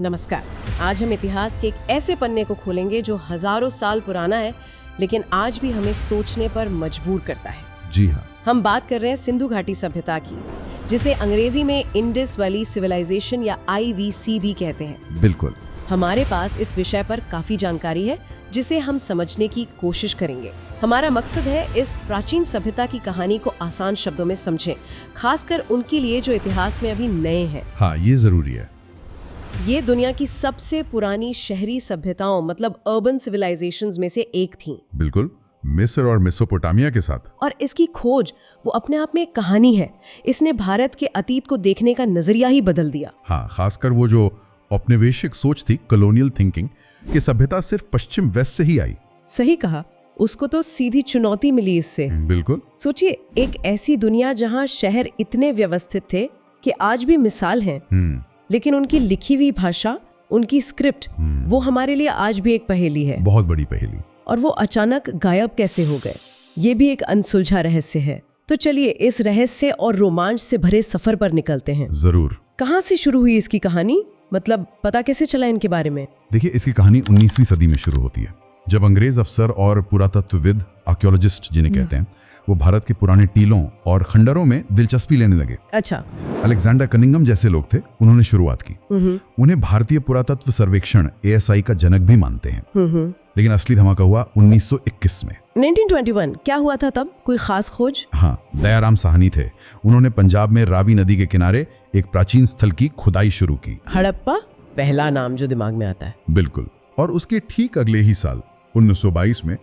नमस्कार। आज हम इतिहास के एक ऐसे पन्ने को खोलेंगे जो हजारों साल पुराना है, लेकिन आज भी हमें सोचने पर मजबूर करता है। जी हाँ। हम बात कर रहे हैं सिंधु घाटी सभ्यता की, जिसे अंग्रेजी में इंडस वैली सिविलाइजेशन या IVC भी कहते हैं। बिल्कुल। हमारे पास इस विषय पर काफी जानकारी है, जिसे हम समझने की कोशिश करेंगे। हमारा मकसद है इस प्राचीन सभ्यता की कहानी को आसान शब्दों में समझें, खासकर उनके लिए जो इतिहास में अभी नए हैं। हाँ, ये जरूरी है। ये दुनिया की सबसे पुरानी शहरी सभ्यताओं मतलब अर्बन सिविलाइजेशंस में से एक थी। बिल्कुल, मिस्र और मेसोपोटामिया के साथ। और इसकी खोज वो अपने आप में एक कहानी है। इसने भारत के अतीत को देखने का नजरिया ही बदल दिया। हाँ, खासकर वो जो औपनिवेशिक सोच थी, कॉलोनियल थिंकिंग, कि सभ्यता सिर्फ पश्चिम वेस्ट से ही आई। सही कहा, उसको तो सीधी चुनौती मिली इससे। बिल्कुल। सोचिए, एक ऐसी दुनिया जहां शहर इतने व्यवस्थित थे कि आज भी मिसाल हैं, लेकिन उनकी लिखी हुई भाषा, उनकी स्क्रिप्ट, वो हमारे लिए आज भी एक पहेली है। बहुत बड़ी पहेली। और वो अचानक गायब कैसे हो गए, ये भी एक अनसुलझा रहस्य है। तो चलिए इस रहस्य और रोमांच से भरे सफर पर निकलते हैं। जरूर। कहाँ से शुरू हुई इसकी कहानी, मतलब पता कैसे चला इनके बारे में? देखिए, इसकी कहानी 19वीं सदी में शुरू होती है, जब अंग्रेज अफसर और पुरातत्वविद, आर्कियोलॉजिस्ट जिन्हें कहते हैं, वो भारत के पुराने टीलों और खंडरों में दिलचस्पी लेने लगे। अच्छा। अलेक्जेंडर कनिंघम जैसे लोग थे, उन्होंने शुरुआत की। उन्हें भारतीय पुरातत्व सर्वेक्षण ASI का जनक भी मानते हैं। लेकिन असली धमाका हुआ 1921 में। 1921 क्या हुआ था तब? कोई खास खोज? हाँ, दयाराम साहनी थे। उन्होंने पंजाब में रावी नदी के किनारे एक प्राचीन स्थल की खुदाई शुरू की। हड़प्पा, पहला नाम जो दिमाग में आता है। बिल्कुल। और उसके ठीक अगले ही साल 1922 में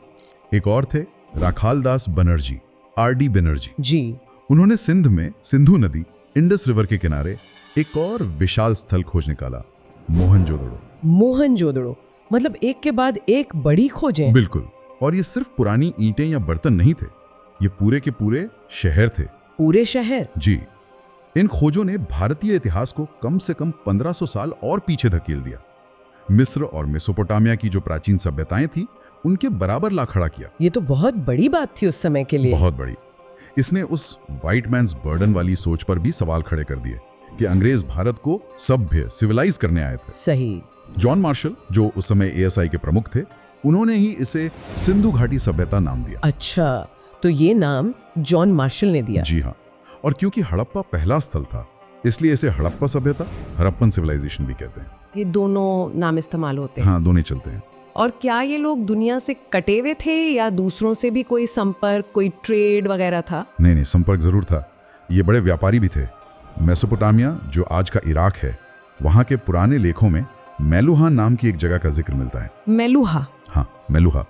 एक और थे, राखालदास बनर्जी, RD बनर्जी जी। उन्होंने सिंध में सिंधु नदी, इंडस रिवर के किनारे एक और विशाल स्थल खोज निकाला, मोहनजोदड़ो। मोहनजोदड़ो, मतलब एक के बाद एक बड़ी खोजें। बिल्कुल। और ये सिर्फ पुरानी ईंटें या बर्तन नहीं थे, ये पूरे के पूरे शहर थे। पूरे शहर? जी। इन खोजों ने भारतीय इतिहास को कम से कम 1500 साल और पीछे धकेल दिया। मिस्र और मेसोपोटामिया की जो प्राचीन सभ्यताएं थी, उनके बराबर ला खड़ा किया। ये तो बहुत बड़ी बात थी उस समय के लिए। बहुत बड़ी। इसने उस व्हाइट मैन्स बर्डन वाली सोच पर भी सवाल खड़े कर दिए कि अंग्रेज भारत को सभ्य, सिविलाइज करने आए थे। सही। जॉन मार्शल, जो उस समय ASI के प्रमुख थे, उन्होंने ही इसे सिंधु घाटी सभ्यता नाम दिया। अच्छा, तो ये नाम जॉन मार्शल ने दिया? जी हाँ। और क्योंकि हड़प्पा पहला स्थल था, इसलिए इसे हड़प्पा सभ्यता, हड़प्पन सिविलाइजेशन भी कहते हैं। ये दोनों नाम इस्तेमाल होते हैं? हाँ, दोनों चलते हैं। और क्या ये लोग दुनिया से कटे हुए थे या दूसरों से भी कोई संपर्क, कोई ट्रेड वगैरह था? नहीं, संपर्क जरूर था। ये बड़े व्यापारी भी थे। मेसोपोटामिया, जो आज का इराक है, वहाँ के पुराने लेखों में मेलुहा नाम की एक जगह का जिक्र मिलता है। मेलुहा? हाँ, मेलुहा,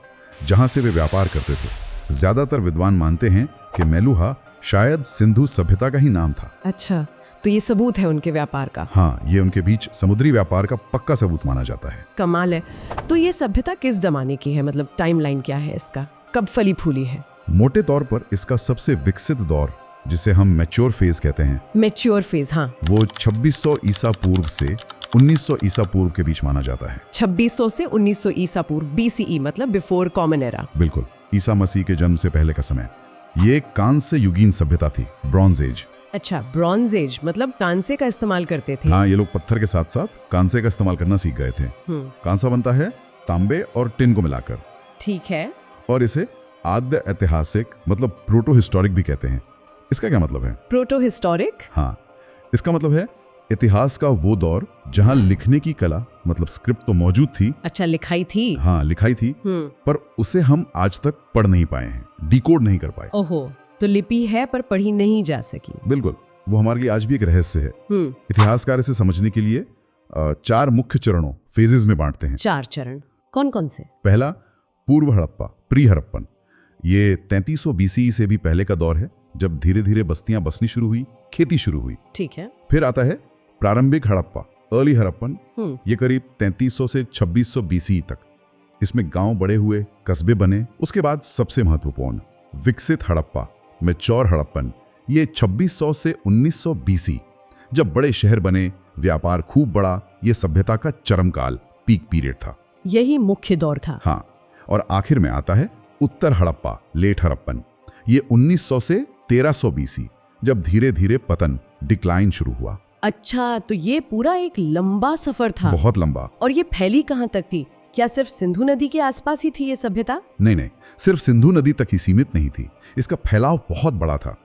जहाँ से वे व्यापार करते थे। ज्यादातर विद्वान मानते हैं कि मेलुहा शायद सिंधु सभ्यता का ही नाम था। अच्छा, तो ये सबूत है उनके व्यापार का? हाँ, ये उनके बीच समुद्री व्यापार का पक्का सबूत माना जाता है। कमाल है। तो ये सभ्यता किस जमाने की है, मतलब टाइमलाइन क्या है इसका, कब फली फूली है? मोटे तौर पर इसका सबसे विकसित दौर, जिसे हम मैच्योर फेज कहते हैं, मैच्योर फेज, हाँ, वो 2600 ईसा पूर्व से 1900 ईसा पूर्व के बीच माना जाता है। 2600 से 1900 ईसा पूर्व, BCE, मतलब बिफोर कॉमन एरा। बिल्कुल, ईसा मसीह के जन्म से पहले का समय। ये कांस्य युगीन सभ्यता थी, ब्रॉन्ज एज। अच्छा, ब्रॉन्ज एज मतलब कांसे का इस्तेमाल करते थे? हाँ, ये लोग पत्थर के साथ साथ कांसे का इस्तेमाल करना सीख गए थे। कांसा बनता है तांबे और टिन को मिलाकर। ठीक है। और इसे आद्य ऐतिहासिक मतलब प्रोटो हिस्टोरिक भी कहते हैं। इसका क्या मतलब है? Proto historic? हाँ, इसका मतलब है इतिहास का वो दौर जहां लिखने की कला मतलब स्क्रिप्ट तो मौजूद थी। अच्छा, लिखाई थी? हाँ, लिखाई थी, पर उसे हम आज तक पढ़ नहीं पाए हैं, डिकोड नहीं कर पाए। ओहो, तो लिपि है पर पढ़ी नहीं जा सकी। बिल्कुल, वो हमारे लिए आज भी एक रहस्य है। इतिहासकार इसे समझने के लिए 4 मुख्य चरणों, फेजेस में बांटते हैं। 4 चरण कौन कौन से? पहला, पूर्व हड़प्पा, प्री हड़प्पन। ये 3300 BCE से भी पहले का दौर है, जब धीरे धीरे बस्तियां बसनी शुरू हुई, खेती शुरू हुई। ठीक है। फिर आता है प्रारंभिक हड़प्पा, अर्ली हड़प्पन। ये करीब 3300 से 2600 BCE तक। इसमें गांव बड़े हुए, कस्बे बने। उसके बाद सबसे महत्वपूर्ण विकसित हड़प्पा, मैच्योर हड़प्पन। ये 2600 से 1900 BC, जब बड़े शहर बने, व्यापार खूब बढ़ा। ये सभ्यता का चरम काल, पीक पीरियड था। यही मुख्य दौर था। हाँ, और आखिर में आता है उत्तर हड़प्पा, लेट हड़प्पन। ये 1900 से 1300 BC, जब धीरे धीरे पतन, डिक्लाइन शुरू हुआ। अच्छा, तो ये पूरा एक लंबा सफर था। बहुत लंबा। और ये फैली कहाँ तक थी? क्या सिर्फ सिंधु नदी के आसपास ही थी ये सभ्यता? नहीं नहीं, सिर्फ सिंधु नदी तक ही सीमित नहीं थी, इसका फैलाव बहुत बड़ा था।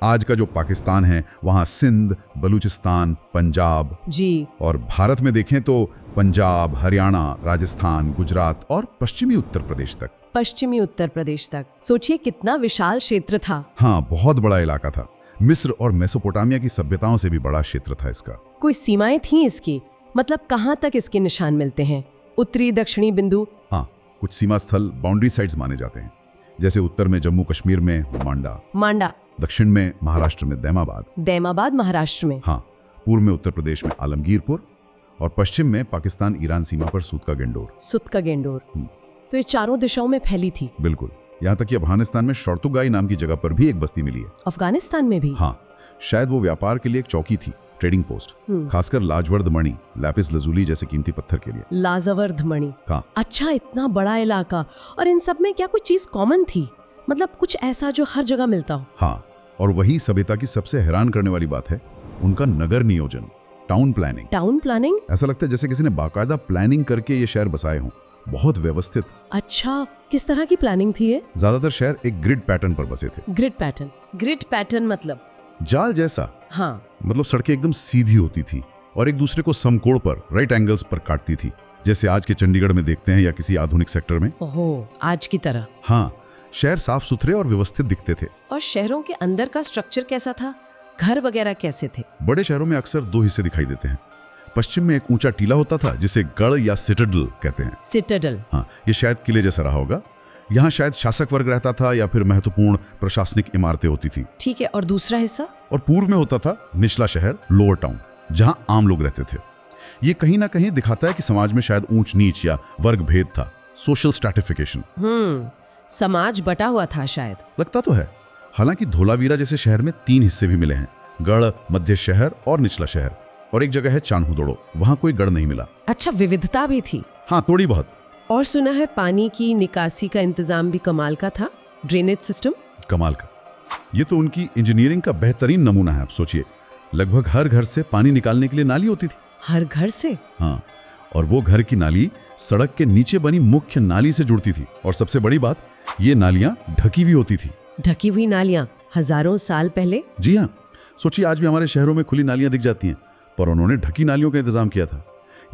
आज का जो पाकिस्तान है वहां सिंध, बलूचिस्तान, पंजाब जी, और भारत में देखें तो पंजाब, हरियाणा, राजस्थान, गुजरात और पश्चिमी उत्तर प्रदेश तक। पश्चिमी उत्तर प्रदेश तक। सोचिए कितना विशाल क्षेत्र था। हाँ, बहुत बड़ा इलाका था। मिस्र और मेसोपोटामिया की सभ्यताओं से भी बड़ा क्षेत्र था इसका। कोई सीमाएं थी इसकी? मतलब कहाँ तक इसके निशान मिलते हैं? उत्तरी दक्षिणी बिंदु? हाँ, कुछ सीमा स्थल बाउंड्री साइड्स माने जाते हैं, जैसे उत्तर में जम्मू कश्मीर में मांडा, दक्षिण में महाराष्ट्र में दैमाबाद महाराष्ट्र में। हाँ, पूर्व में उत्तर प्रदेश में आलमगीरपुर और पश्चिम में पाकिस्तान ईरान सीमा पर सूत का गेंडोर। तो ये चारों दिशाओं में फैली थी। बिल्कुल, यहाँ तक कि अफगानिस्तान में शर्तुगाई नाम की जगह पर भी एक बस्ती मिली है। अफगानिस्तान में भी? हाँ, शायद वो व्यापार के लिए एक चौकी थी, ट्रेडिंग पोस्ट, खासकर लाजवर्द मणि, लैपिस लजूली जैसे कीमती पत्थर के लिए। लाजवर्द मणि। हाँ। अच्छा, इतना बड़ा इलाका, और इन सब में क्या कोई चीज कॉमन थी? मतलब कुछ ऐसा जो हर जगह मिलता हो? हाँ, और वही सभ्यता की सबसे हैरान करने वाली बात है, उनका नगर नियोजन, टाउन प्लानिंग। ऐसा लगता है जैसे किसी ने बाकायदा प्लानिंग करके ये शहर बसाए हों, बहुत व्यवस्थित। अच्छा, किस तरह की प्लानिंग थी ये? ज्यादातर शहर एक ग्रिड पैटर्न पर बसे थे। ग्रिड पैटर्न मतलब जाल जैसा। हाँ, मतलब सड़कें एकदम सीधी होती थी और एक दूसरे को समकोण पर, राइट एंगल्स पर काटती थी, जैसे आज के चंडीगढ़ में देखते हैं या किसी आधुनिक सेक्टर में। ओहो, आज की तरह। हाँ, शहर साफ सुथरे और व्यवस्थित दिखते थे। और शहरों के अंदर का स्ट्रक्चर कैसा था? घर वगैरह कैसे थे? बड़े शहरों में अक्सर दो हिस्से दिखाई देते हैं। पश्चिम में एक ऊंचा टीला होता था जिसे गढ़ या सिटाडेल कहते हैं। सिटाडेल। हाँ, ये शायद किले जैसा रहा होगा। यहाँ शायद शासक वर्ग रहता था या फिर महत्वपूर्ण प्रशासनिक इमारतें होती थी। ठीक है, और दूसरा हिस्सा? और पूर्व में होता था निचला शहर, लोअर टाउन, जहां आम लोग रहते थे। ये कहीं ना कहीं दिखाता है कि समाज में शायद ऊंच नीच या वर्ग भेद था, सोशल स्ट्रैटिफिकेशन। समाज बटा हुआ था शायद। लगता तो है। हालांकि धोलावीरा जैसे शहर में 3 हिस्से भी मिले हैं, गढ़, मध्य शहर और निचला शहर। और एक जगह है चान्हुदोड़ो, वहां कोई गढ़ नहीं मिला। अच्छा, विविधता भी थी। हाँ, थोड़ी बहुत। और सुना है पानी की निकासी का इंतजाम भी कमाल का था, ड्रेनेज सिस्टम। कमाल का। ये तो उनकी इंजीनियरिंग का बेहतरीन नमूना है। आप सोचिए, लगभग हर घर से पानी निकालने के लिए नाली होती थी। हर घर से? हाँ, और वो घर की नाली सड़क के नीचे बनी मुख्य नाली से जुड़ती थी। और सबसे बड़ी बात, ये नालियां ढकी हुई होती थी। ढकी हुई नालियां हजारों साल पहले? जी हाँ, सोचिए आज भी हमारे शहरों में खुली नालियां दिख जाती हैं, पर उन्होंने ढकी नालियों का इंतजाम किया था।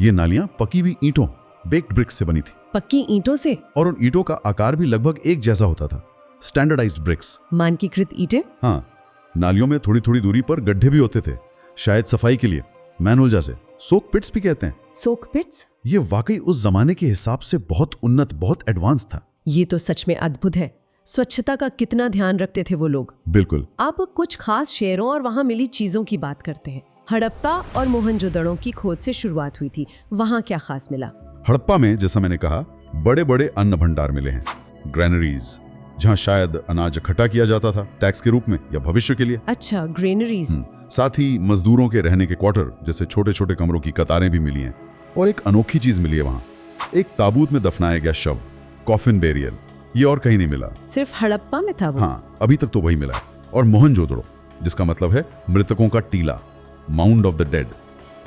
ये नालियां पकी हुई ईंटों, बेक्ड ब्रिक्स से बनी थी। पक्की ईंटों से? और उन ईंटों का आकार भी लगभग एक जैसा होता था, स्टैंडर्डाइज्ड ब्रिक्स, मानकीकृत ईंटें। हाँ, नालियों में थोड़ी थोड़ी दूरी पर गड्ढे भी होते थे, शायद सफाई के लिए, मैनहोल जैसे, सोक पिट्स भी कहते हैं। सोक पिट्स? ये वाकई उस जमाने के हिसाब से बहुत उन्नत, बहुत एडवांस था। ये तो सच में अद्भुत है। स्वच्छता का कितना ध्यान रखते थे वो लोग। बिल्कुल। अब कुछ खास शहरों और वहां मिली चीजों की बात करते हैं। हड़प्पा और मोहनजोदड़ो की खोज से शुरुआत हुई थी, वहां क्या खास मिला? हड़प्पा में, जैसा मैंने कहा, बड़े बड़े अन्न भंडार मिले हैं, ग्रेनरीज, जहां शायद अनाज इकट्ठा किया जाता था टैक्स के रूप में या भविष्य के लिए। अच्छा, ग्रेनरीज। साथ ही मजदूरों के रहने के क्वार्टर जैसे छोटे छोटे कमरों की कतारें भी मिली हैं। और एक अनोखी चीज मिली है वहां, एक ताबूत में दफनाया गया शव, कॉफिन बेरियल। ये और कहीं नहीं मिला, सिर्फ हड़प्पा में था वो। हाँ, अभी तक तो वही मिला है। और मोहनजोदड़ो, जिसका मतलब है मृतकों का टीला, माउंड ऑफ द डेड,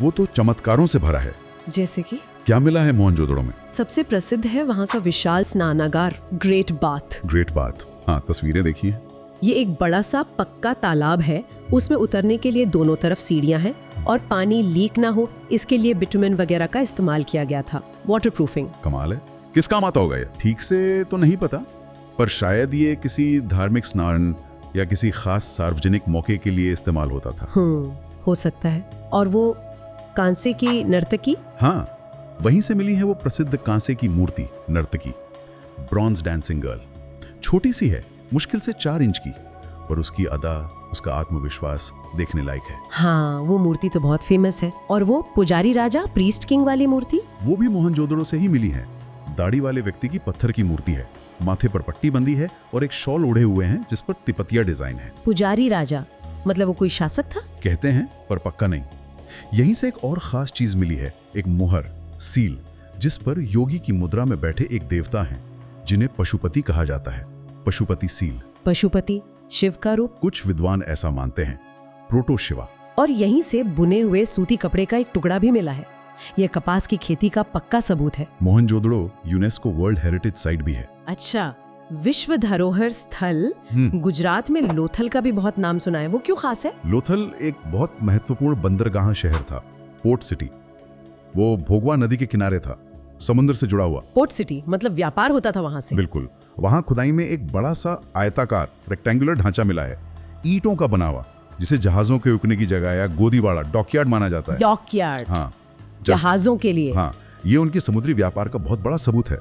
वो तो चमत्कारों से भरा है। जैसे कि क्या मिला है मोहनजोदड़ो में? सबसे प्रसिद्ध है वहाँ का विशाल स्नानागार, ग्रेट बाथ। हाँ, तस्वीरें देखिए। ये एक बड़ा सा पक्का तालाब है, उसमें उतरने के लिए दोनों तरफ सीढ़ियां हैं और पानी लीक ना हो इसके लिए बिटुमेन वगैरह का इस्तेमाल किया गया था, वाटरप्रूफिंग। कमाल है। किस काम आता होगा ये? ठीक से तो नहीं पता, पर शायद ये किसी धार्मिक स्नान या किसी खास सार्वजनिक मौके के लिए इस्तेमाल होता था। हो सकता है। और वो कांसे की नर्तकी? हाँ, वहीं से मिली है वो प्रसिद्ध कांसे की मूर्ति, नर्तकी, ब्रॉन्ज डांसिंग गर्ल। छोटी सी है, मुश्किल से 4 इंच की, पर उसकी अदा, उसका आत्मविश्वास देखने लायक है। हाँ, वो मूर्ति तो बहुत फेमस है। और वो पुजारी राजा, प्रीस्ट किंग वाली मूर्ति? वो भी मोहनजोदड़ो से ही मिली है। दाढ़ी वाले व्यक्ति की पत्थर की मूर्ति है, माथे पर पट्टी बंदी है और एक शॉल ओढ़े हुए हैं जिस पर तिपतिया डिजाइन है। पुजारी राजा मतलब वो कोई शासक था? कहते हैं, पर पक्का नहीं। यहीं से एक और खास चीज मिली है, एक मुहर, सील, जिस पर योगी की मुद्रा में बैठे एक देवता हैं जिन्हें पशुपति कहा जाता है। पशुपति सील। पशुपति शिव का रूप? कुछ विद्वान ऐसा मानते हैं। प्रोटो शिवा, और यहीं से बुने हुए सूती कपड़े का एक टुकड़ा भी मिला है। यह कपास की खेती का पक्का सबूत है। Mohenjodaro UNESCO world heritage site भी है। अच्छा, विश्व धरोहर स्थल गुजरात में लोथल का भी बहुत नाम सुना है, वो क्यों खास है? लोथल एक बहुत महत्वपूर्ण बंदरगाह शहर था, पोर्ट सिटी। वो भोगवा नदी के किनारे था, समुद्र से जुड़ा हुआ। पोर्ट सिटी मतलब व्यापार होता था वहां से? बिल्कुल। वहां खुदाई में एक बड़ा सा आयताकार रेक्टेंगुलर ढांचा मिला है, ईंटों का बना हुआ, जिसे जहाजों के रुकने की जगह या गोदीबाड़ा डॉकयार्ड माना जाता है। डॉकयार्ड? हाँ, जहाजों के लिए। हाँ, ये उनके समुद्री व्यापार का बहुत बड़ा सबूत है।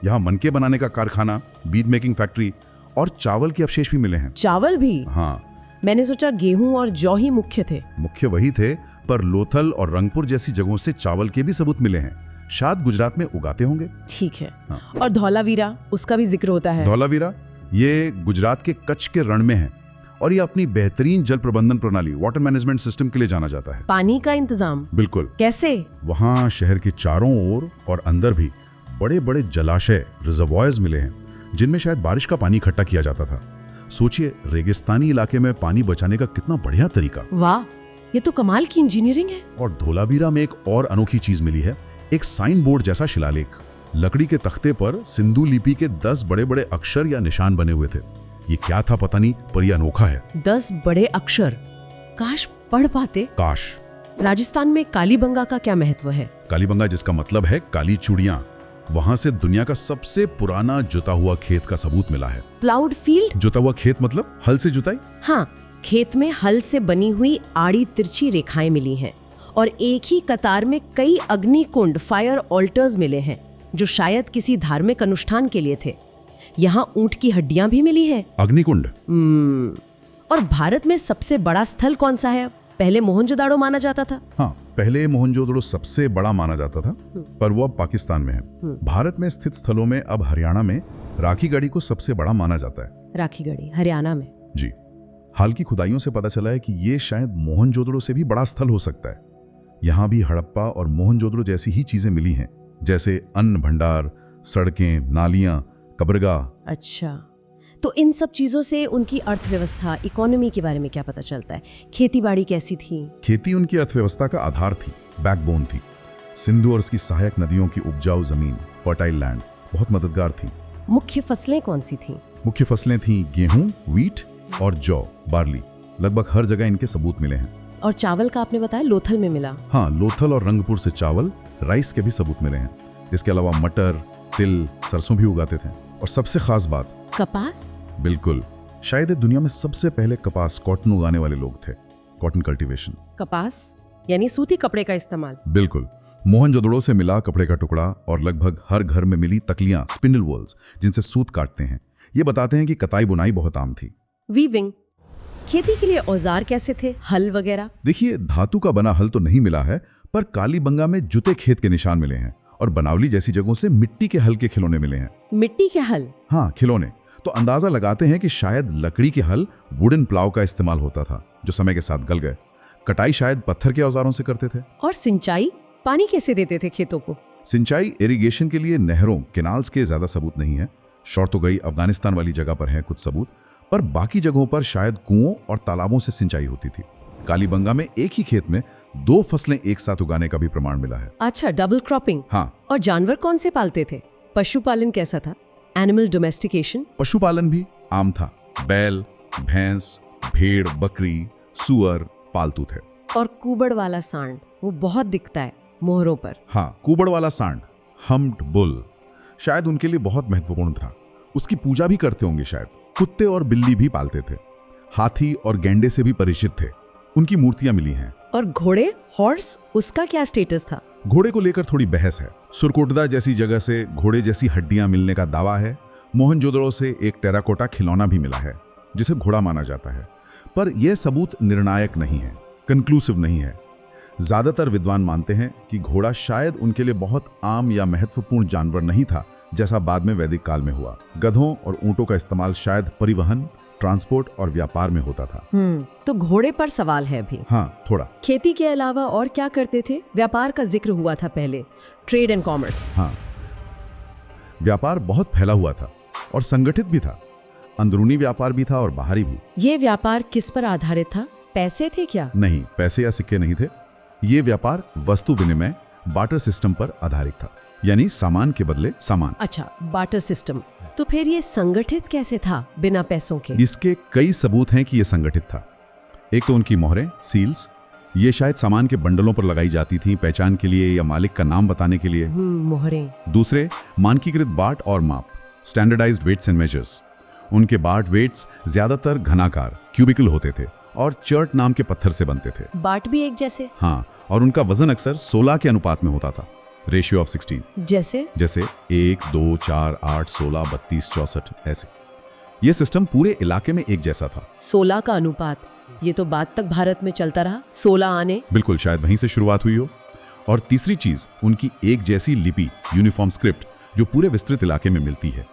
यहाँ मनके बनाने का कारखाना, बीड मेकिंग फैक्ट्री और चावल के अवशेष भी मिले हैं। चावल भी? हाँ। मैंने सोचा गेहूं और जौ ही मुख्य थे। मुख्य वही थे, पर लोथल और रंगपुर जैसी जगहों से चावल के भी सबूत मिले हैं। शायद गुजरात में उगाते होंगे। ठीक है। हाँ। और धौलावीरा, उसका भी जिक्र होता है। धौलावीरा ये गुजरात के कच्छ के रण में है और ये अपनी बेहतरीन जल प्रबंधन प्रणाली, वाटर मैनेजमेंट सिस्टम के लिए जाना जाता है। पानी का इंतजाम? बिल्कुल। कैसे? वहाँ शहर के चारों ओर और अंदर भी बड़े बड़े जलाशय, रिजर्वॉयर्स मिले हैं, जिनमें शायद बारिश का पानी इकट्ठा किया जाता था। सोचिए, रेगिस्तानी इलाके में पानी बचाने का कितना बढ़िया तरीका। वाह, ये तो कमाल की इंजीनियरिंग है। और धौलावीरा में एक और अनोखी चीज मिली है, एक साइन बोर्ड जैसा शिलालेख। लकड़ी के तख्ते पर सिंधु लिपि के 10 बड़े बड़े अक्षर या निशान बने हुए थे। ये क्या था पता नहीं, पर यह अनोखा है। 10 बड़े अक्षर, काश पढ़ पाते। काश। राजस्थान में कालीबंगा का क्या महत्व है? कालीबंगा, जिसका मतलब है काली चूड़ियां, वहां से दुनिया का सबसे पुराना जुता हुआ खेत का सबूत मिला है। Ploughed field? जुता हुआ खेत मतलब हल से जुताई? हाँ, खेत में हल से बनी हुई आड़ी तिरछी रेखाएं मिली हैं और एक ही कतार में कई अग्निकुंड, फायर ऑल्टर्स मिले हैं, जो शायद किसी धार्मिक अनुष्ठान के लिए थे। यहाँ ऊंट की हड्डियां भी मिली हैं। अग्निकुंड। और भारत में सबसे बड़ा स्थल कौन सा है? पहले मोहनजोदाड़ो माना जाता था। हाँ, पहले मोहनजोदड़ो सबसे बड़ा माना जाता था, पर वो अब पाकिस्तान में है। भारत में स्थित स्थलों में अब हरियाणा में राखीगढ़ी को सबसे बड़ा माना जाता है। राखीगढ़ी हरियाणा में? जी। हाल की खुदाइयों से पता चला है कि ये शायद मोहनजोदड़ो से भी बड़ा स्थल हो सकता है। यहाँ भी हड़प्पा और मोहनजोदड़ो जैसी ही चीजें मिली हैं, जैसे अन्न भंडार, सड़कें, नालियां, कब्रगाह। अच्छा, तो इन सब चीजों से उनकी अर्थव्यवस्था, इकोनॉमी के बारे में क्या पता चलता है? खेतीबाड़ी कैसी थी? खेती उनकी अर्थव्यवस्था का आधार थी, बैकबोन थी। सिंधु और उसकी सहायक नदियों की उपजाऊ जमीन, फर्टाइल लैंड बहुत मददगार थी। मुख्य फसलें कौन सी थीं? मुख्य फसलें थीं गेहूं, व्हीट और जौ, बार्ली। लगभग हर जगह इनके सबूत मिले हैं। और चावल का आपने बताया लोथल में मिला? हाँ, लोथल और रंगपुर से चावल, राइस के भी सबूत मिले हैं। इसके अलावा मटर, तिल, सरसों भी उगाते थे। और सबसे खास बात, कपास। बिल्कुल, शायद दुनिया में सबसे पहले कपास, कॉटन उगाने वाले लोग थे। Cotton cultivation. कपास यानी सूती कपड़े का इस्तेमाल? बिल्कुल। मोहनजोदड़ो से मिला कपड़े का टुकड़ा और लगभग हर घर में मिली तकलियां, स्पिंडल वॉल्स, जिनसे सूत काटते हैं, ये बताते हैं कि कताई बुनाई बहुत आम थी। वीविंग। खेती के लिए औजार कैसे थे, हल वगैरह? देखिए, धातु का बना हल तो नहीं मिला है, पर कालीबंगा में जुते खेत के निशान मिले हैं और बनावली जैसी जगहों से मिट्टी के हल के खिलौने मिले हैं। मिट्टी के हल? हाँ, खिलौने। तो अंदाजा लगाते हैं कि शायद लकड़ी के हल, वुडन प्लाव का इस्तेमाल होता था, जो समय के साथ गल गए। कटाई शायद पत्थर के औजारों से करते थे। और सिंचाई, पानी कैसे देते थे खेतों को? सिंचाई, इरिगेशन के लिए नहरों, केनाल्स के ज्यादा सबूत नहीं है। शॉर्ट तो गई, अफगानिस्तान वाली जगह पर हैं कुछ सबूत, पर बाकी जगहों पर शायद कुओं और तालाबों से सिंचाई होती थी। कालीबंगा में एक ही खेत में 2 फसलें एक साथ उगाने का भी प्रमाण मिला है। अच्छा, डबल क्रॉपिंग। हाँ। और जानवर कौन से पालते थे? पशुपालन कैसा था? Animal domestication? पशुपालन भी आम था। बैल, भैंस, भेड़, बकरी, सुअर पालतू थे। और कुबड़ वाला सांड, वो बहुत दिखता है मोहरों पर। हाँ, कुबड़ वाला सांड, हम्प्ड बुल, शायद उनके लिए बहुत महत्वपूर्ण था। उसकी पूजा भी करते होंगे शायद। कुत्ते और बिल्ली भी पालते थे। हाथी और गैंडे से भी परिचित थे। उनकी मूर्तियां मिली हैं। और घोड़े, हॉर्स, उसका क्या स्टेटस था? घोड़े को लेकर थोड़ी बहस है। सुरकोटदा जैसी जगह से घोड़े जैसी हड्डियां मिलने का दावा है। मोहनजोदड़ो से एक टेराकोटा खिलौना भी मिला है, जिसे घोड़ा माना जाता है, पर यह सबूत निर्णायक नहीं है, कंक्लूसिव नहीं है। ज्यादातर विद्वान मानते हैं कि घोड़ा शायद उनके लिए बहुत आम या महत्वपूर्ण जानवर नहीं था, जैसा बाद में वैदिक काल में हुआ। गधों और ऊंटों का इस्तेमाल शायद परिवहन, ट्रांसपोर्ट और व्यापार में होता था। तो घोड़े पर सवाल है भी। हाँ, थोड़ा। खेती के अलावा और क्या करते थे? व्यापार का जिक्र हुआ था पहले, ट्रेड एंड कॉमर्स। हाँ, व्यापार बहुत फैला हुआ था और संगठित भी था। अंदरूनी व्यापार भी था और बाहरी भी। ये व्यापार किस पर आधारित था? पैसे थे क्या? नहीं, पैसे या सिक्के नहीं थे। ये व्यापार वस्तु विनिमय बार्टर सिस्टम पर आधारित था, यानी सामान के बदले सामान। अच्छा, बार्टर सिस्टम। तो फिर ये संगठित कैसे था बिना पैसों के? इसके कई सबूत हैं कि यह संगठित था। एक तो उनकी मोहरें, सील्स, ये शायद सामान के बंडलों पर लगाई जाती थी, पहचान के लिए या मालिक का नाम बताने के लिए। मोहरें। दूसरे, मानकीकृत बाट और माप, स्टैंडर्डाइज्ड वेट्स एंड मेजर्स। उनके बाट वेट्स ज्यादातर घनाकार क्यूबिकल होते थे और चर्ट नाम के पत्थर से बनते थे। बाट भी एक जैसे? हाँ, और उनका वजन अक्सर 16 के अनुपात में होता था, रेशियो ऑफ 16। जैसे 1, 2, 4, 8, 16, 32, 64 ऐसे। ये सिस्टम पूरे इलाके में एक जैसा था। 16 का अनुपात, ये तो बाद तक भारत में चलता रहा, 16 आने। बिल्कुल, शायद वहीं से शुरुआत हुई हो। और तीसरी चीज, उनकी एक जैसी लिपि, यूनिफॉर्म स्क्रिप्ट, जो पूरे विस्तृत इलाके में मिलती है।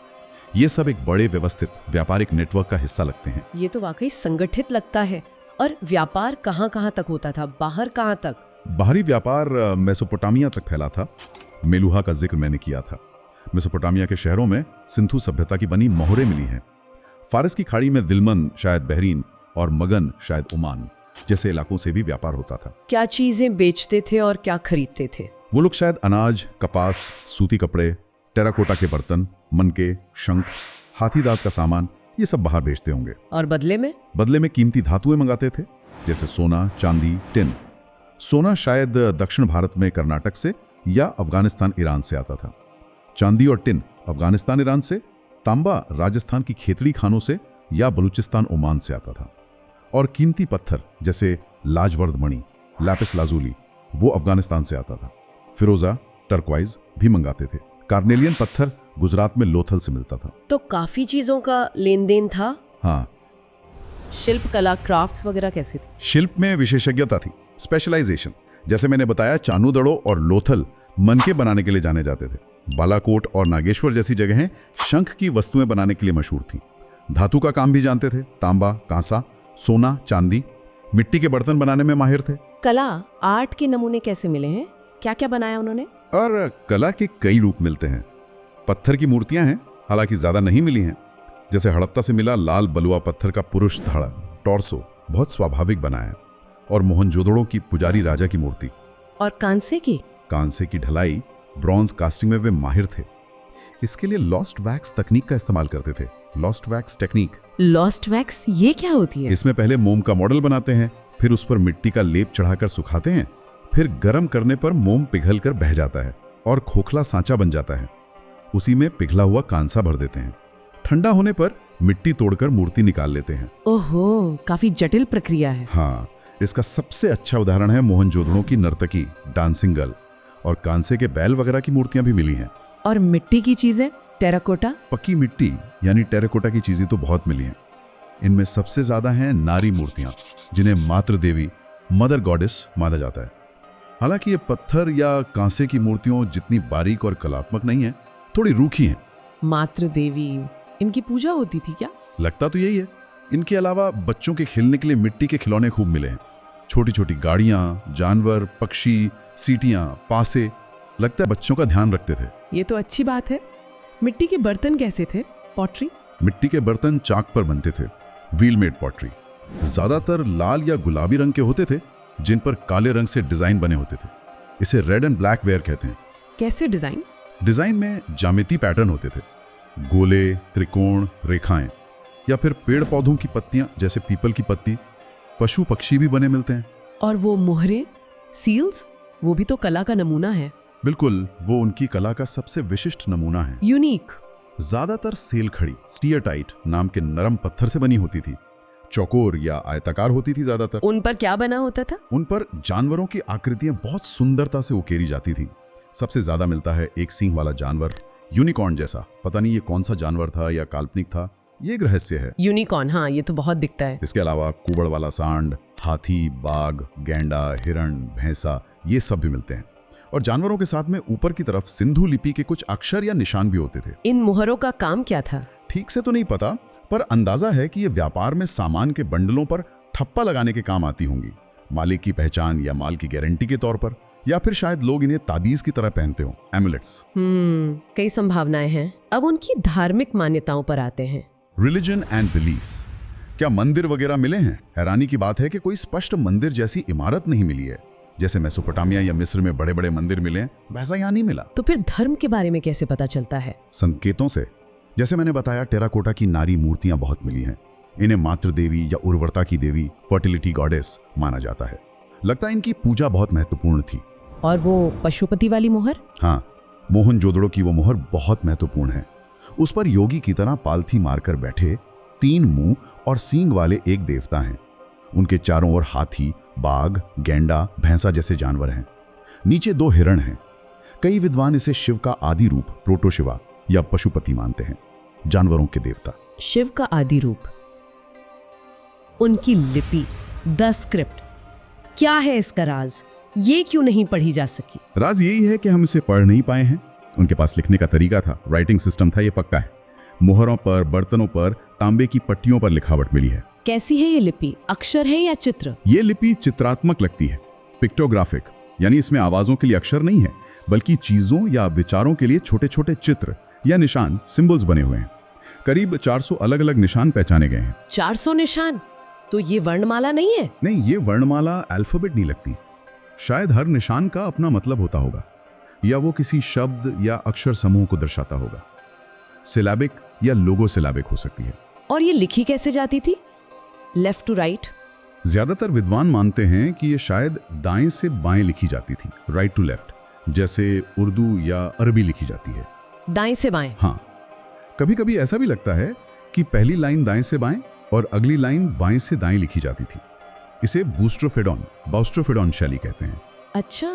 ये सब एक बड़े व्यवस्थित व्यापारिक नेटवर्क का हिस्सा लगते हैं। ये तो वाकई संगठित लगता है। और व्यापार कहाँ तक होता था? बाहर कहाँ तक? बाहरी व्यापार मेसोपोटामिया तक फैला था। मेलुहा का जिक्र मैंने किया था। मेसोपोटामिया के शहरों में सिंधु सभ्यता की बनी मोहरें मिली हैं। फारस की खाड़ी में दिलमन, शायद बहरीन, और मगन, शायद ओमान जैसे इलाकों से भी व्यापार होता था। क्या चीजें बेचते थे और क्या खरीदते थे? वो लोग शायद अनाज, कपास, सूती कपड़े, टेराकोटा के बर्तन, मनके, शंख, हाथी दांत का सामान, ये सब बाहर भेजते होंगे। और बदले में? बदले में कीमती धातुएं मंगाते थे, जैसे सोना, चांदी, टिन। सोना शायद दक्षिण भारत में कर्नाटक से या अफगानिस्तान, ईरान से आता था। चांदी और टिन अफगानिस्तान, ईरान से। तांबा राजस्थान की खेतड़ी खानों से या बलूचिस्तान, ओमान से आता था। और कीमती पत्थर जैसे लाजवर्द मणि, लैपिस लाजुली, वो अफगानिस्तान से आता था। फिरोजा, टर्क्वाइज भी मंगाते थे। कार्नेलियन पत्थर गुजरात में लोथल से मिलता था। तो काफी चीजों का लेन देन था। हाँ। शिल्प कला, क्राफ्ट्स वगैरह कैसे थे? शिल्प में विशेषज्ञता थी, स्पेशलाइजेशन। जैसे मैंने बताया, चानूदड़ो और लोथल मनके बनाने के लिए जाने जाते थे। बालाकोट और नागेश्वर जैसी जगहें शंख की वस्तुएं बनाने के लिए मशहूर थीं। धातु का काम भी जानते थे, तांबा, कांसा, सोना, चांदी। मिट्टी के बर्तन बनाने में माहिर थे। कला, आर्ट के नमूने कैसे मिले हैं? क्या क्या बनाया उन्होंने? और कला के कई रूप मिलते हैं। पत्थर की मूर्तियां हैं, हालांकि ज्यादा नहीं मिली हैं। जैसे हड़प्पा से मिला लाल बलुआ पत्थर का पुरुष धाड़ा, टॉर्सो, बहुत स्वाभाविक बना है। और मोहनजोदड़ो की पुजारी राजा की मूर्ति। और कांसे की? कांसे की ढलाई, ब्रॉन्ज कास्टिंग में वे माहिर थे। इसके लिए लॉस्ट वैक्स तकनीक का इस्तेमाल करते थे। Lost wax technique. Lost wax ये क्या होती है? इसमें पहले मोम का मॉडल बनाते हैं, फिर उस पर मिट्टी का लेप चढ़ाकर सुखाते हैं, फिर गर्म करने पर मोम पिघलकर बह जाता है और खोखला सांचा बन जाता है। उसी में पिघला हुआ कांसा भर देते हैं। ठंडा होने पर मिट्टी तोड़कर मूर्ति निकाल लेते हैं। ओहो, काफी जटिल प्रक्रिया है। हाँ, इसका सबसे अच्छा उदाहरण है मोहनजोदड़ो की नर्तकी, डांसिंग गर्ल। और कांसे के बैल वगैरह की मूर्तियां भी मिली हैं। और मिट्टी की चीजें? टेराकोटा? पक्की मिट्टी यानी टेराकोटा की चीजें तो बहुत मिली हैं। इनमें सबसे ज्यादा हैं नारी मूर्तियां, जिन्हें मातृ देवी, मदर गॉडेस माना जाता है। हालांकि ये पत्थर या कांसे की मूर्तियों जितनी बारीक और कलात्मक नहीं है, थोड़ी रूखी हैं। मातृ देवी, इनकी पूजा होती थी क्या? लगता तो यही है। इनके अलावा बच्चों के खेलने के लिए मिट्टी के खिलौने खूब मिले हैं। छोटी छोटी गाड़ियां, जानवर, पक्षी, सीटियां, पासे। लगता है बच्चों का ध्यान रखते थे। ये तो अच्छी बात है। मिट्टी के बर्तन कैसे थे? पॉटरी? मिट्टी के बर्तन चाक पर बनते थे, व्हील मेड पॉटरी। ज्यादातर लाल या गुलाबी रंग के होते थे, जिन पर काले रंग से डिजाइन बने होते थे। इसे रेड एंड ब्लैक वेयर कहते हैं। कैसे डिजाइन? डिजाइन में ज्यामिति पैटर्न होते थे, गोले, त्रिकोण, रेखाएं, या फिर पेड़ पौधों की पत्तियां जैसे पीपल की पत्ती। पशु पक्षी भी बने मिलते हैं। और वो मोहरे, सील्स, वो भी तो कला का नमूना है। बिल्कुल, वो उनकी कला का सबसे विशिष्ट नमूना है। यूनिक। ज्यादातर सेल खड़ी, स्टीयरटाइट नाम के नरम पत्थर से बनी होती थी। चौकोर या आयताकार होती थी ज्यादातर। उन पर क्या बना होता था? उन पर जानवरों की आकृतियां बहुत सुंदरता से उकेरी जाती थी। सबसे ज्यादा मिलता है एक सींग वाला जानवर, यूनिकॉर्न जैसा। पता नहीं ये कौन सा जानवर था या काल्पनिक था, ये एक रहस्य है। यूनिकॉर्न, हाँ, ये तो बहुत दिखता है। इसके अलावा कुबड़ वाला सांड, हाथी, बाघ, गैंडा, हिरण, भैंसा, ये सब भी मिलते हैं। और जानवरों के साथ में ऊपर की तरफ सिंधु लिपि के कुछ अक्षर या निशान भी होते थे। इन मुहरों का काम क्या था? ठीक से तो नहीं पता, पर अंदाजा है कि ये व्यापार में सामान के बंडलों पर ठप्पा लगाने के काम आती होंगी। मालिक की पहचान या माल की गारंटी के तौर पर, या फिर शायद लोग इन्हें ताबीज की तरह पहनते हो, एमुलेट्स। कई संभावनाएं हैं। अब उनकी धार्मिक मान्यताओं पर आते हैं। Religion and beliefs. क्या मंदिर वगैरह मिले हैं? हैरानी की बात है कि कोई स्पष्ट मंदिर जैसी इमारत नहीं मिली है। जैसे मेसोपोटामिया या मिस्र में बड़े बड़े मंदिर मिले हैं, वैसा यहाँ नहीं मिला। तो फिर धर्म के बारे में कैसे पता चलता है? संकेतों से। जैसे मैंने बताया, टेराकोटा की नारी मूर्तियां बहुत मिली हैं। इन्हें मातृ देवी या उर्वरता की देवी, फर्टिलिटी गॉडेस माना जाता है। लगता है इनकी पूजा बहुत महत्वपूर्ण थी। और वो पशुपति वाली मोहर? हाँ, मोहनजोदड़ो की वो मोहर बहुत महत्वपूर्ण है। उस पर योगी की तरह पालथी मारकर बैठे 3 मुंह और सींग वाले एक देवता हैं। उनके चारों ओर हाथी, बाघ, गैंडा, भैंसा जैसे जानवर हैं। नीचे 2 हिरण हैं। कई विद्वान इसे शिव का आदि रूप प्रोटोशिवा या पशुपति मानते हैं, जानवरों के देवता। शिव का आदि रूप। उनकी लिपि, द स्क्रिप्ट, क्या है इसका राज? ये क्यों नहीं पढ़ी जा सकी? राज यही है कि हम इसे पढ़ नहीं पाए हैं। उनके पास लिखने का तरीका था, राइटिंग सिस्टम था, ये पक्का है। मोहरों पर, बर्तनों पर, तांबे की पट्टियों पर लिखावट मिली है। कैसी है ये लिपि? अक्षर है या चित्र? ये लिपि चित्रात्मक लगती है, पिक्टोग्राफिक, यानी इसमें आवाजों के लिए अक्षर नहीं है, बल्कि चीजों या विचारों के लिए छोटे छोटे चित्र या निशान, सिंबल्स बने हुए हैं। करीब 400 अलग अलग निशान पहचाने गए हैं। 400 निशान? तो ये वर्णमाला नहीं है? नहीं, ये वर्णमाला अल्फाबेट नहीं लगती। शायद हर निशान का अपना मतलब होता होगा, या वो किसी शब्द या अक्षर समूह को दर्शाता होगा। सिलैबिक या लोगो सिलैबिक हो सकती है। और ये लिखी कैसे जाती थी? Left to right? ज्यादातर विद्वान मानते हैं कि ये शायद दाएं से बाएं लिखी जाती थी, राइट टू लेफ्ट, जैसे उर्दू या अरबी लिखी जाती है। दाएं से बाएं? हाँ, कभी कभी ऐसा भी लगता है कि पहली लाइन दाएं से बाएं और अगली लाइन बाएं से दाएं लिखी जाती थी। इसे बौस्ट्रोफेडॉन शैली कहते हैं। अच्छा,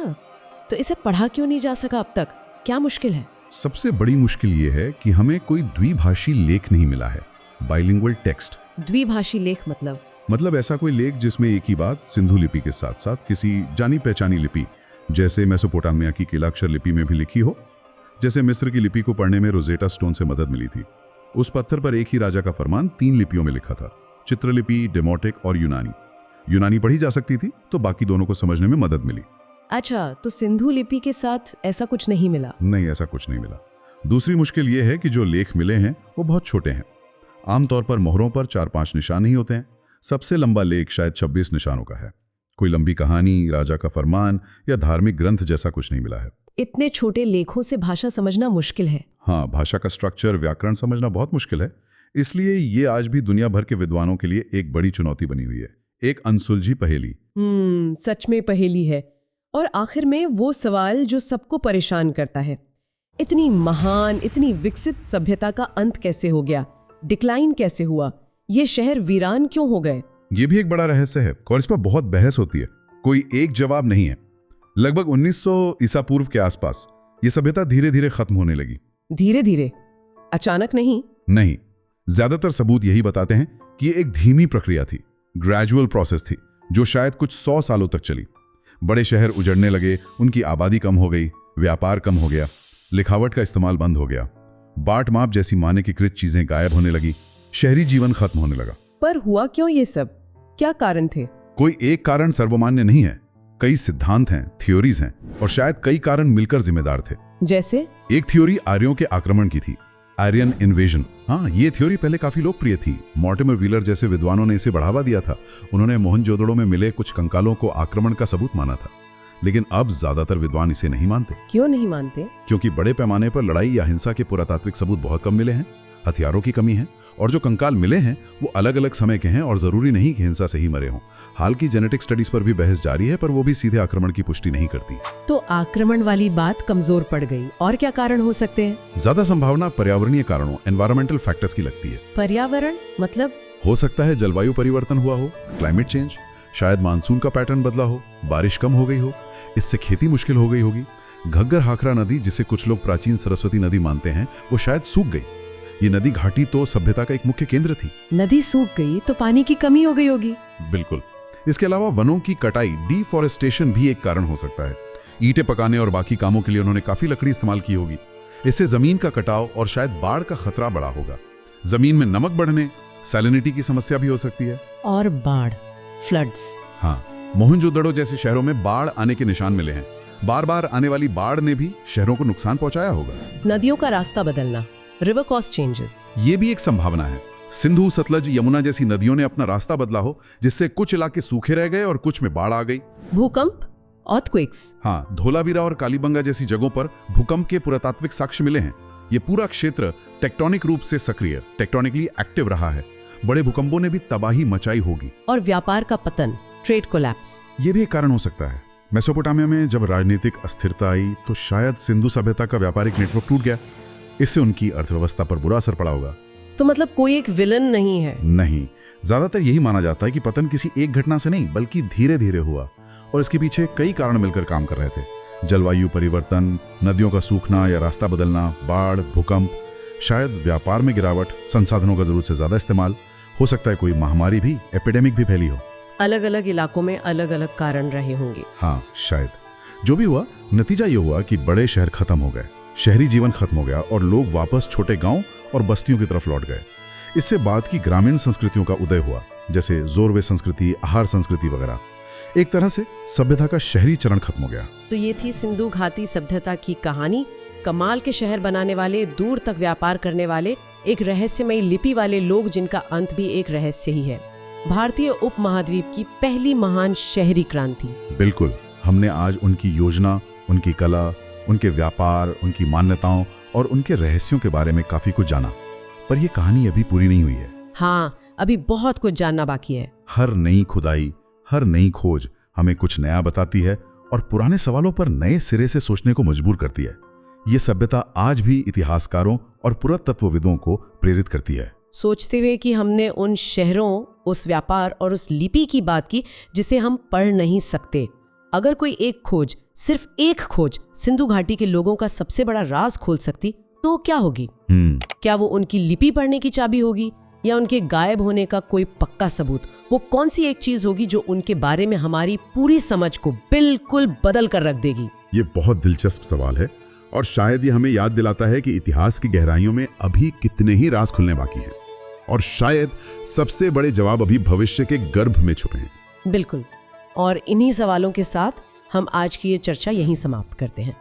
तो इसे पढ़ा क्यों नहीं जा सका अब तक? क्या मुश्किल है? सबसे बड़ी मुश्किल ये है कि हमें कोई द्विभाषी लेख नहीं मिला है, बाइलिंगुअल टेक्स्ट। द्विभाषी लेख मतलब ऐसा कोई लेख जिसमें एक ही बात सिंधु लिपि के साथ साथ किसी जानी पहचानी लिपि, जैसे मेसोपोटामिया की किलाक्षर लिपि में भी लिखी हो। जैसे मिस्र की लिपि को पढ़ने में रोजेटा स्टोन से मदद मिली थी। उस पत्थर पर एक ही राजा का फरमान 3 लिपियों में लिखा था, चित्रलिपि, डेमोटिक और यूनानी पढ़ी जा सकती थी, तो बाकी दोनों को समझने में मदद मिली। अच्छा, तो सिंधु लिपि के साथ ऐसा कुछ नहीं मिला? नहीं, ऐसा कुछ नहीं मिला। दूसरी मुश्किल यह है कि जो लेख मिले हैं वो बहुत छोटे हैं। आमतौर पर मोहरों पर 4-5 निशान ही होते हैं। सबसे लंबा लेख शायद 26 निशानों का है। कोई लंबी कहानी, राजा का फरमान या धार्मिक ग्रंथ जैसा कुछ नहीं मिला है। इतने छोटे लेखों से भाषा समझना मुश्किल है। हाँ, भाषा का स्ट्रक्चर, व्याकरण समझना बहुत मुश्किल है। इसलिए ये आज भी दुनिया भर के विद्वानों के लिए एक बड़ी चुनौती बनी हुई है, एक अनसुलझी पहेली। सच में पहेली है। और आखिर में वो सवाल जो सबको परेशान करता है, इतनी महान, इतनी विकसित सभ्यता का अंत कैसे हो गया? डिक्लाइन कैसे हुआ? ये शहर वीरान क्यों हो गए? ये भी एक बड़ा रहस्य है और इस पर बहुत बहस होती है। कोई एक जवाब नहीं है। लगभग 1900 ईसा पूर्व के आसपास ये सभ्यता धीरे धीरे खत्म होने लगी। धीरे धीरे? अचानक नहीं? नहीं, ज्यादातर सबूत यही बताते हैं कि ये एक धीमी प्रक्रिया थी, ग्रेजुअल प्रोसेस थी, जो शायद कुछ 100 सालों तक चली। बड़े शहर उजड़ने लगे, उनकी आबादी कम हो गई, व्यापार कम हो गया, लिखावट का इस्तेमाल बंद हो गया, बाट माप जैसी मानकीकृत चीजें गायब होने लगी, शहरी जीवन खत्म होने लगा। पर हुआ क्यों ये सब? क्या कारण थे? कोई एक कारण सर्वमान्य नहीं है। कई सिद्धांत हैं, थ्योरीज हैं, और शायद कई कारण मिलकर जिम्मेदार थे। जैसे? एक थ्योरी आर्यों के आक्रमण की थी, आर्यन इन्वेजन। हाँ, ये थ्योरी पहले काफी लोकप्रिय थी। मॉर्टिमर व्हीलर जैसे विद्वानों ने इसे बढ़ावा दिया था। उन्होंने मोहनजोदड़ो में मिले कुछ कंकालों को आक्रमण का सबूत माना था। लेकिन अब ज्यादातर विद्वान इसे नहीं मानते। क्यों नहीं मानते? क्योंकि बड़े पैमाने पर लड़ाई या हिंसा के पुरातात्विक सबूत बहुत कम मिले हैं, हथियारों की कमी है, और जो कंकाल मिले हैं वो अलग अलग समय के हैं और जरूरी नहीं कि हिंसा से ही मरे हों। हाल की जेनेटिक स्टडीज पर भी बहस जारी है, पर वो भी सीधे आक्रमण की पुष्टि नहीं करती। तो आक्रमण वाली बात कमजोर पड़ गई। और क्या कारण हो सकते हैं? ज्यादा संभावना पर्यावरणीय कारणों, एनवायरमेंटल फैक्टर्स की लगती है। पर्यावरण मतलब? हो सकता है जलवायु परिवर्तन हुआ हो, क्लाइमेट चेंज। शायद मानसून का पैटर्न बदला हो, बारिश कम हो गई हो, इससे खेती मुश्किल हो गई होगी। घग्गर हाखरा नदी, जिसे कुछ लोग प्राचीन सरस्वती नदी मानते हैं, वो शायद सूख गई। ये नदी घाटी तो सभ्यता का एक मुख्य केंद्र थी। नदी सूख गई तो पानी की कमी हो गई होगी। बिल्कुल। इसके अलावा वनों की कटाई, डिफॉरेस्टेशन भी एक कारण हो सकता है। ईंटें पकाने और बाकी कामों के लिए उन्होंने काफी लकड़ी इस्तेमाल की होगी। इससे जमीन का कटाव और शायद बाढ़ का खतरा बढ़ा होगा। जमीन में नमक बढ़ने, सैलिनिटी की समस्या भी हो सकती है। और बाढ़, फ्लड्स। हाँ, मोहनजोदड़ो जैसे शहरों में बाढ़ आने के निशान मिले हैं। बार बार आने वाली बाढ़ ने भी शहरों को नुकसान पहुंचाया होगा। नदियों का रास्ता बदलना, रिवर कोर्स चेंजेस, ये भी एक संभावना है। सिंधु, सतलज, यमुना जैसी नदियों ने अपना रास्ता बदला हो, जिससे कुछ इलाके सूखे रह गए और कुछ में बाढ़ आ गई। भूकंप, earthquakes। हाँ, धोलावीरा और कालीबंगा जैसी जगहों पर भूकंप के पुरातात्विक साक्ष्य मिले हैं। ये पूरा क्षेत्र टेक्टोनिक रूप से सक्रिय, टेक्टोनिकली एक्टिव रहा है। बड़े भूकंपों ने भी तबाही मचाई होगी। और व्यापार का पतन, ट्रेड कोलैप्स। ये भी एक कारण हो सकता है। मेसोपोटामिया में जब राजनीतिक अस्थिरता आई तो शायद सिंधु सभ्यता का व्यापारिक नेटवर्क टूट गया। इससे उनकी अर्थव्यवस्था पर बुरा असर पड़ा होगा। तो मतलब कोई एक विलन नहीं है? नहीं, ज्यादातर यही माना जाता है कि पतन किसी एक घटना से नहीं बल्कि धीरे धीरे हुआ और इसके पीछे कई कारण मिलकर काम कर रहे थे। जलवायु परिवर्तन, नदियों का सूखना या रास्ता बदलना, बाढ़, भूकंप, शायद व्यापार में गिरावट, संसाधनों का जरूरत से ज्यादा इस्तेमाल, हो सकता है कोई महामारी भी, एपिडेमिक भी फैली हो। अलग अलग इलाकों में अलग अलग कारण रहे होंगे। हाँ, शायद। जो भी हुआ, नतीजा ये हुआ कि बड़े शहर खत्म हो गए, शहरी जीवन खत्म हो गया और लोग वापस छोटे गांव और बस्तियों की तरफ लौट गए। इससे बाद की ग्रामीण संस्कृतियों का उदय हुआ, जैसे जोरवे संस्कृति, आहार संस्कृति वगैरह। एक तरह से सभ्यता का शहरी चरण खत्म हो गया। तो ये थी सिंधु घाटी सभ्यता की कहानी। कमाल के शहर बनाने वाले, दूर तक व्यापार करने वाले, एक रहस्यमयी लिपि वाले लोग जिनका अंत भी एक रहस्य ही है। भारतीय उपमहाद्वीप की पहली महान शहरी क्रांति। बिल्कुल। हमने आज उनकी योजना, उनकी कला, उनके व्यापार, उनकी मान्यताओं और उनके रहस्यों के बारे में काफी कुछ जाना। पर यह कहानी अभी पूरी नहीं हुई है। हाँ, अभी बहुत कुछ जानना बाकी है। हर नई खुदाई, हर नई खोज हमें कुछ नया बताती है और पुराने सवालों पर नए सिरे से सोचने को मजबूर करती है। ये सभ्यता आज भी इतिहासकारों और पुरातत्वविदों को प्रेरित करती है, सोचते हुए कि हमने उन शहरों, उस व्यापार और उस लिपि की बात की जिसे हम पढ़ नहीं सकते। अगर कोई एक खोज, सिर्फ एक खोज सिंधु घाटी के लोगों का सबसे बड़ा राज खोल सकती तो क्या होगी? क्या वो उनकी लिपि पढ़ने की चाबी होगी या उनके गायब होने का कोई पक्का सबूत? वो कौन सी एक चीज होगी जो उनके बारे में हमारी पूरी समझ को बिल्कुल बदल कर रख देगी? ये बहुत दिलचस्प सवाल है और शायद ये हमें याद दिलाता है कि इतिहास की गहराइयों में अभी कितने ही राज खुलने बाकी हैं और शायद सबसे बड़े जवाब अभी भविष्य के गर्भ में छुपे हैं। बिल्कुल। और इन्हीं सवालों के साथ हम आज की ये चर्चा यहीं समाप्त करते हैं।